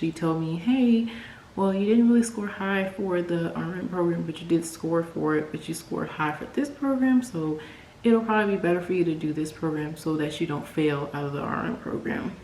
she told me, hey, well, you didn't really score high for the RN program, but you did score for it, but you scored high for this program, so it'll probably be better for you to do this program so that you don't fail out of the RN program.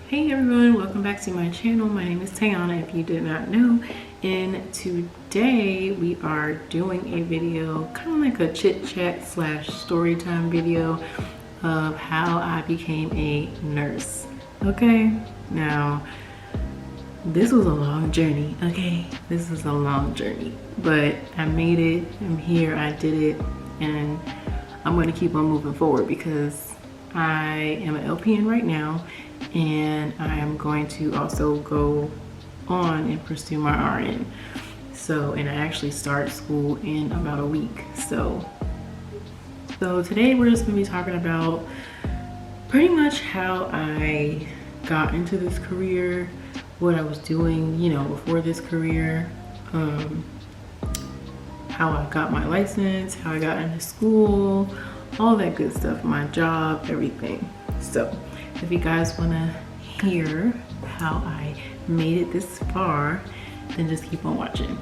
Hey everyone, welcome back to my channel. My name is Tayana, if you did not know, and today we are doing a video, kind of like a chit chat slash story time video of how I became a nurse. Okay, now this was a long journey. Okay, this is a long journey, but I made it. I'm here, I did it, and I'm going to keep on moving forward because I am an LPN right now, and I am going to also go on and pursue my RN. So, and I actually start school in about a week. So today we're just gonna be talking about pretty much how I got into this career, what I was doing, you know, before this career, how I got my license, how I got into school, all that good stuff, my job, everything. So if you guys want to hear how I made it this far, then just keep on watching.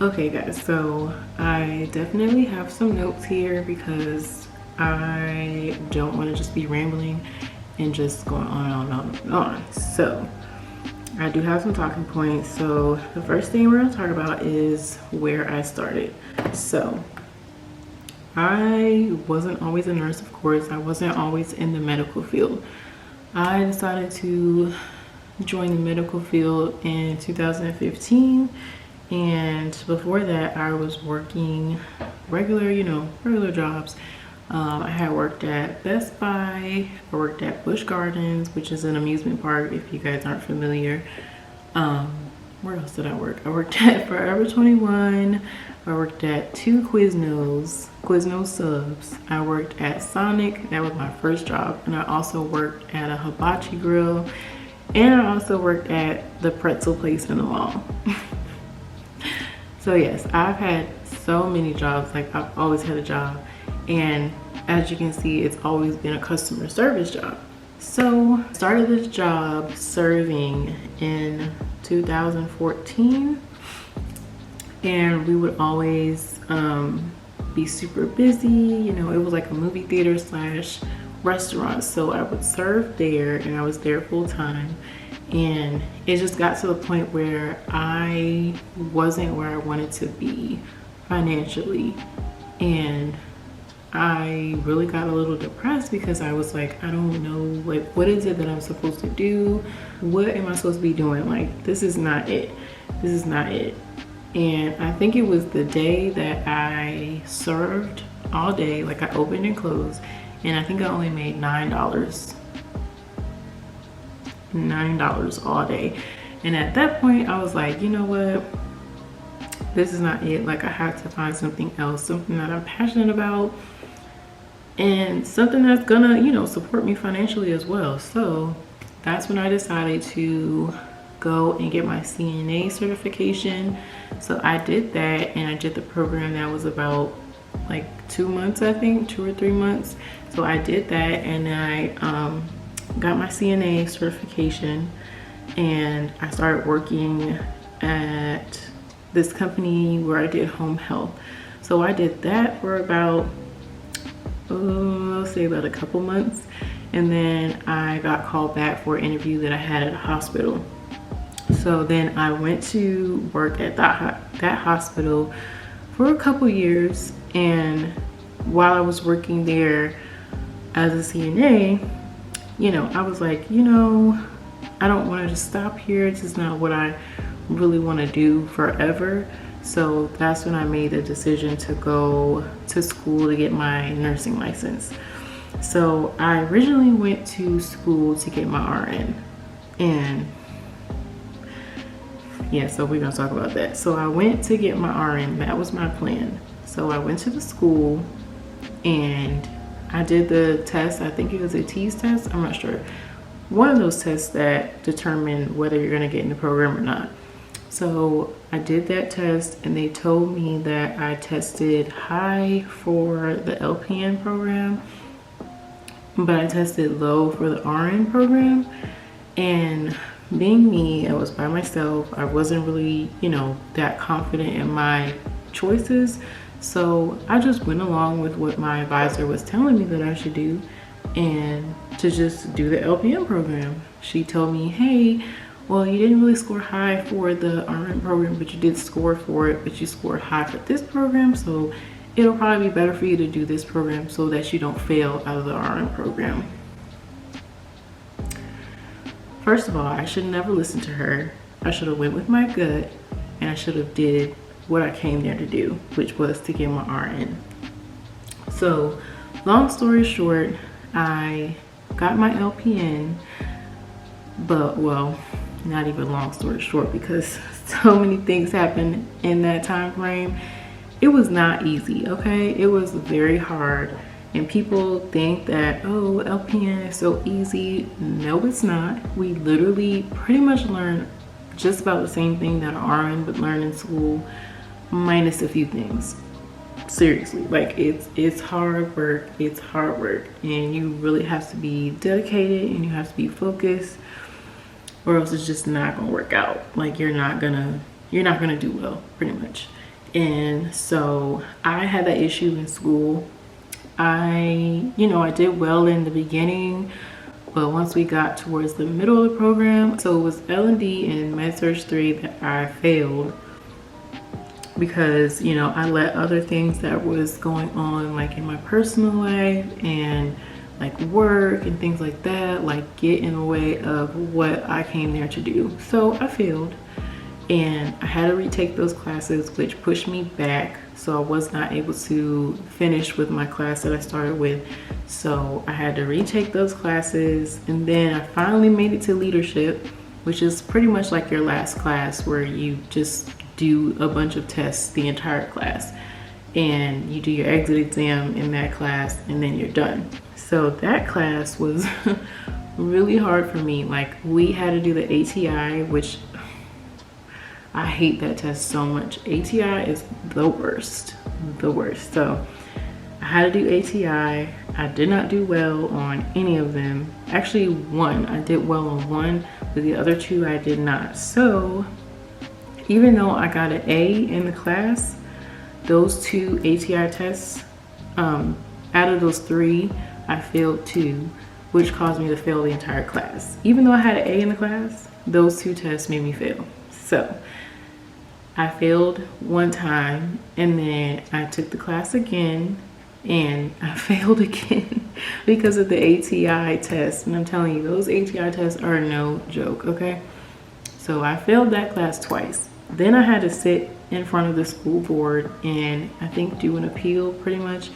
Okay guys, so I definitely have some notes here because I don't want to just be rambling and just going on and on and on and on. So I do have some talking points. So the first thing we're going to talk about is where I started. So I wasn't always a nurse, of course. I wasn't always in the medical field. I decided to join the medical field in 2015. And before that, I was working regular, regular jobs. I had worked at Best Buy. I worked at Busch Gardens, which is an amusement park, if you guys aren't familiar. Where else did I work? I worked at Forever 21. I worked at 2 Quiznos subs. I worked at Sonic, that was my first job. And I also worked at a hibachi grill. And I also worked at the pretzel place in the mall. So yes, I've had so many jobs. Like, I've always had a job. And as you can see, it's always been a customer service job. So I started this job serving in 2014. And we would always be super busy. You know, it was like a movie theater slash restaurant. So I would serve there, and I was there full time. And it just got to the point where I wasn't where I wanted to be financially. And I really got a little depressed because I was like, I don't know, like, what is it that I'm supposed to do? What am I supposed to be doing? Like, this is not it. This is not it. And I think it was the day that I served all day, like I opened and closed, and I think I only made $9 all day. And at that point I was like, you know what, this is not it. Like, I have to find something else, something that I'm passionate about, and something that's gonna, support me financially as well. So that's when I decided to go and get my CNA certification. So I did that, and I did the program that was about like 2 months, I think 2 or 3 months. So I did that, and I got my CNA certification, and I started working at this company where I did home health. So I did that for about, I'll say about a couple months, and then I got called back for an interview that I had at a hospital. So then I went to work at that hospital for a couple years, and while I was working there as a CNA, I was like, I don't want to just stop here. This is not what I really want to do forever. So that's when I made the decision to go to school to get my nursing license. So I originally went to school to get my RN, and yeah, so we're gonna talk about that. So I went to get my RN, that was my plan. So I went to the school, and I did the test. I think it was a TEAS test. I'm not sure. One of those tests that determine whether you're going to get in the program or not. So I did that test and they told me that I tested high for the LPN program, but I tested low for the RN program. And being me, I was by myself. I wasn't really, you know, that confident in my choices. So I just went along with what my advisor was telling me that I should do, and to just do the LPN program. She told me, hey, well, you didn't really score high for the RN program, but you did score for it, but you scored high for this program. So it'll probably be better for you to do this program so that you don't fail out of the RN program. First of all, I should never listen to her. I should have went with my gut, and I should have did what I came there to do, which was to get my RN. So long story short, I got my LPN, but well, not even long story short, because so many things happened in that time frame. It was not easy, okay? It was very hard. And people think that, oh, LPN is so easy. No, it's not. We literally pretty much learn just about the same thing that an RN would learn in school, minus a few things. Seriously, like it's hard work. It's hard work, and you really have to be dedicated and you have to be focused, or else it's just not gonna work out. Like you're not gonna do well, pretty much. And so I had that issue in school. I did well in the beginning, but once we got towards the middle of the program, so it was L&D and Med-Surg 3 that I failed, because I let other things that was going on, like in my personal life and like work and things like that, like get in the way of what I came there to do. So I failed, and I had to retake those classes, which pushed me back. So I was not able to finish with my class that I started with. So I had to retake those classes, and then I finally made it to leadership, which is pretty much like your last class, where you just do a bunch of tests the entire class, and you do your exit exam in that class, and then you're done. So that class was really hard for me. Like, we had to do the ATI, which I hate that test so much. ATI is the worst. So I had to do ATI. I did not do well on any of them. Actually, one, I did well on one, but the other two I did not. So even though I got an A in the class, those two ATI tests, out of those three, I failed two, which caused me to fail the entire class. Even though I had an A in the class, those two tests made me fail. So I failed one time, and then I took the class again, and I failed again because of the ATI test. And I'm telling you, those ATI tests are no joke, okay? So I failed that class twice. Then I had to sit in front of the school board and I think do an appeal, pretty much.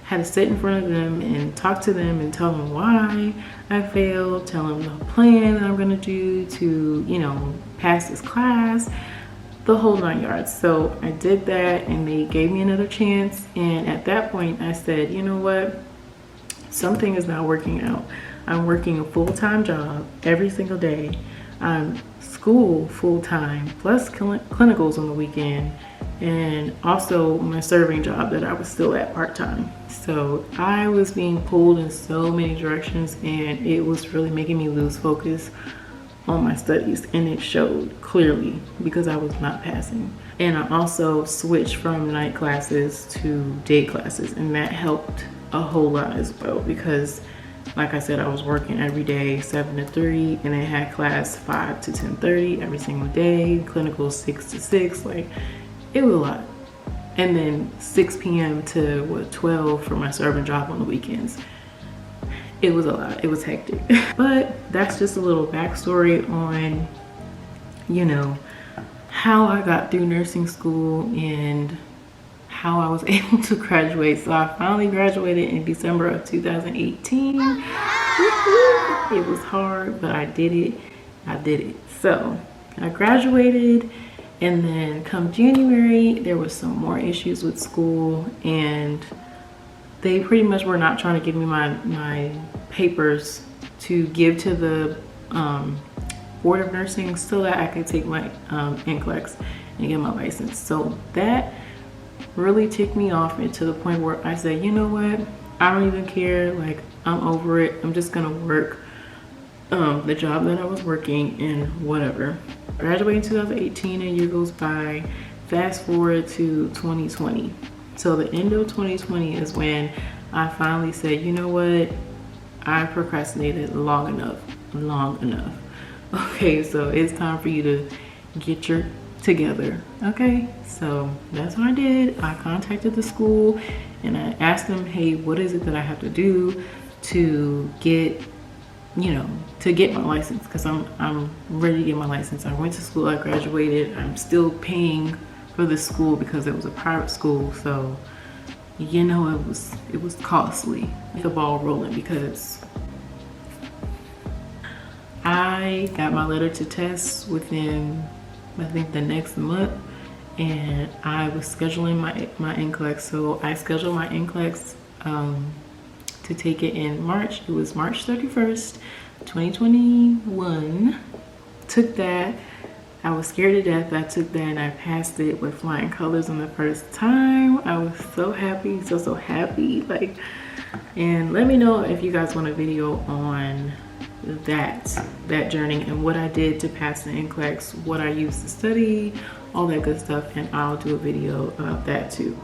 Had to sit in front of them and talk to them and tell them why I failed, tell them the plan that I'm gonna do to, pass this class, the whole 9 yards. So I did that, and they gave me another chance. And at that point I said, you know what? Something is not working out. I'm working a full-time job every single day. I'm school full-time, plus clinicals on the weekend, and also my serving job that I was still at part-time. So I was being pulled in so many directions, and it was really making me lose focus on my studies, and it showed clearly because I was not passing. And I also switched from night classes to day classes, and that helped a whole lot as well, because like I said, I was working every day 7 to 3, and I had class 5 to 10:30 every single day, clinical 6 to 6. Like, it was a lot. And then 6 p.m. to 12 for my serving job on the weekends. It was a lot. It was hectic. But that's just a little backstory on, how I got through nursing school and how I was able to graduate. So I finally graduated in December of 2018. It was hard, but I did it. So I graduated, and then come January, there was some more issues with school, and they pretty much were not trying to give me my papers to give to the Board of Nursing so that I could take my NCLEX and get my license. So that really ticked me off, and to the point where I said, you know what, I don't even care, like I'm over it. I'm just gonna work the job that I was working and whatever. Graduated in 2018, a year goes by. Fast forward to 2020. So the end of 2020 is when I finally said, you know what, I procrastinated long enough. Okay, so it's time for you to get your together. Okay, so that's what I did. I contacted the school and I asked them, hey, what is it that I have to do to get, you know, to get my license? Because I'm ready to get my license. I went to school, I graduated, I'm still paying for the school because it was a private school, so you know, it was costly. Get the ball rolling, because I got my letter to test within, I think, the next month, and I was scheduling my NCLEX. So I scheduled my NCLEX to take it in March. It was March 31st, 2021. Took that. I was scared to death. I took that and I passed it with flying colors on the first time. I was so happy, so happy. Like, and let me know if you guys want a video on that journey and what I did to pass the NCLEX, what I used to study, all that good stuff, and I'll do a video about that too.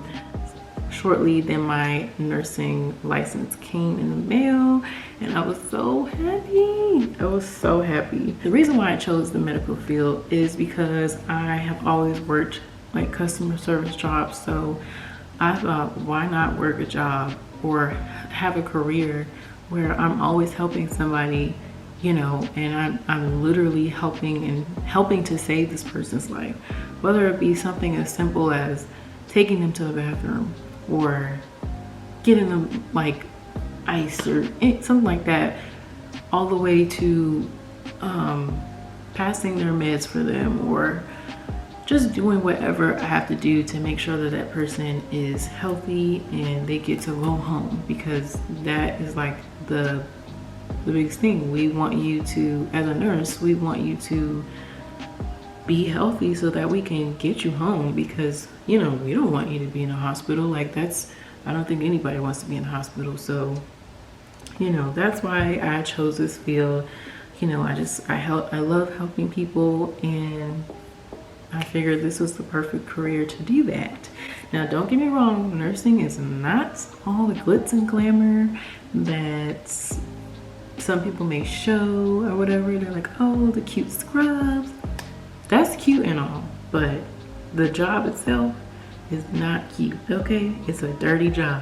Shortly then my nursing license came in the mail and I was so happy. I was so happy. The reason why I chose the medical field is because I have always worked like customer service jobs, so I thought, why not work a job or have a career where I'm always helping somebody, you know, and I'm literally helping to save this person's life, whether it be something as simple as taking them to the bathroom or getting them like ice or something like that, all the way to passing their meds for them, or just doing whatever I have to do to make sure that that person is healthy and they get to go home, because that is like the biggest thing. We want you to, as a nurse, we want you to be healthy so that we can get you home, because, you know, we don't want you to be in a hospital. Like, that's, I don't think anybody wants to be in a hospital. So, you know, that's why I chose this field. You know, I love helping people, and I figured this was the perfect career to do that. Now, don't get me wrong, nursing is not all the glitz and glamour that some people may show or whatever. They're like, oh, the cute scrubs. That's cute and all, but the job itself is not cute, okay? It's a dirty job.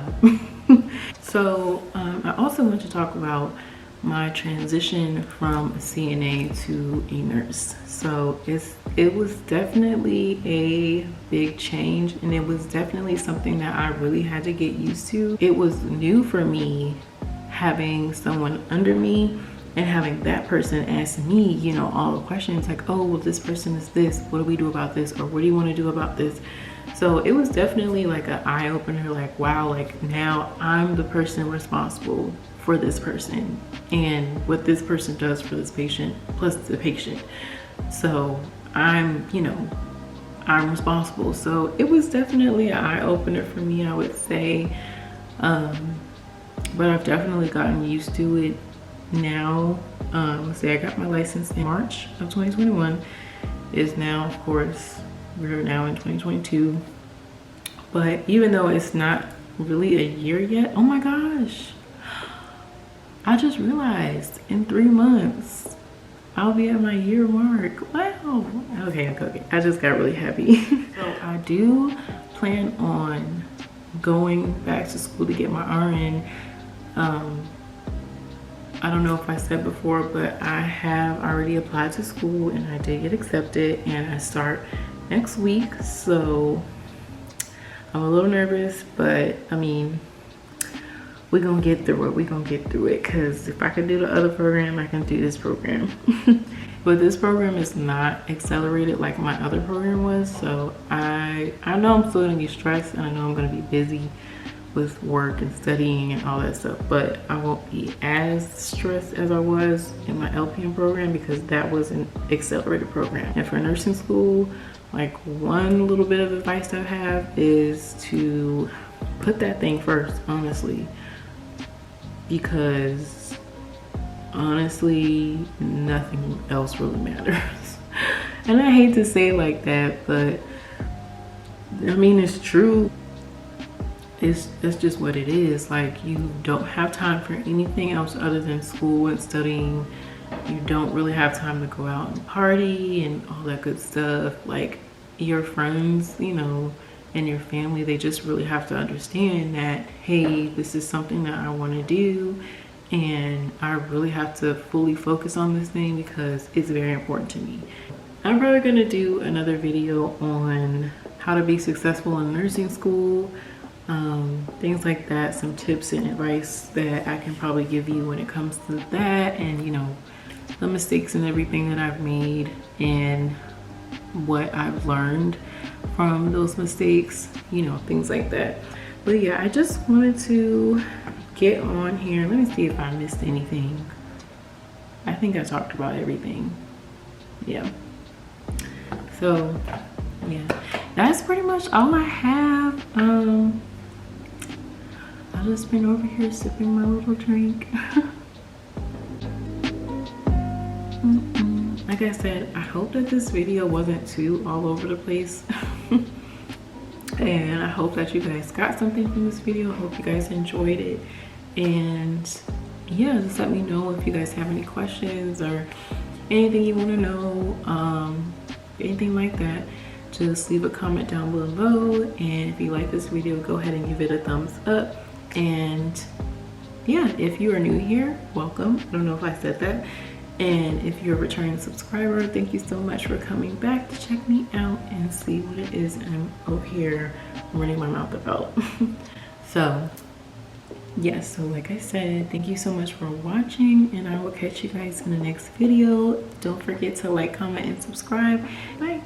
So I also want to talk about my transition from a CNA to a nurse. So it was definitely a big change, and it was definitely something that I really had to get used to. It was new for me having someone under me and having that person ask me, you know, all the questions like, oh, well, this person is this, what do we do about this, or what do you want to do about this? So it was definitely like an eye-opener, like, wow, like now I'm the person responsible for this person and what this person does for this patient plus the patient. So I'm, you know, I'm responsible. So it was definitely an eye-opener for me, I would say. But I've definitely gotten used to it now. Let's say I got my license in March of 2021. Is now, of course, we're now in 2022. But even though it's not really a year yet, oh my gosh, I just realized in 3 months I'll be at my year mark. Wow. Okay. I just got really happy. So I do plan on going back to school to get my RN. I don't know if I said before, but I have already applied to school and I did get accepted, and I start next week. So I'm a little nervous, but I mean, we're gonna get through it. Because if I can do the other program, I can do this program. But this program is not accelerated like my other program was. So I know I'm still gonna be stressed, and I know I'm gonna be busy, with work and studying and all that stuff, but I won't be as stressed as I was in my LPN program because that was an accelerated program. And for nursing school, like, one little bit of advice I have is to put that thing first, honestly, because honestly, nothing else really matters. And I hate to say it like that, but I mean, it's true. That's just what it is. Like, you don't have time for anything else other than school and studying. You don't really have time to go out and party and all that good stuff. Like, your friends, you know, and your family, they just really have to understand that, hey, this is something that I want to do, and I really have to fully focus on this thing because it's very important to me. I'm probably going to do another video on how to be successful in nursing school, things like that, some tips and advice that I can probably give you when it comes to that, and, you know, the mistakes and everything that I've made and what I've learned from those mistakes, you know, things like that. But yeah, I just wanted to get on here. Let me see if I missed anything. I think I talked about everything. Yeah. So yeah, that's pretty much all I have. I've just been over here sipping my little drink. Like I said, I hope that this video wasn't too all over the place. And I hope that you guys got something from this video. I hope you guys enjoyed it. And yeah, just let me know if you guys have any questions or anything you want to know, anything like that. Just leave a comment down below, and if you like this video, go ahead and give it a thumbs up. And yeah, if you are new here, welcome. I don't know if I said that. And if you're a returning subscriber, thank you so much for coming back to check me out and see what it is I'm over here running my mouth about. So yes, so like I said, thank you so much for watching, and I will catch you guys in the next video. Don't forget to like, comment, and subscribe. Bye.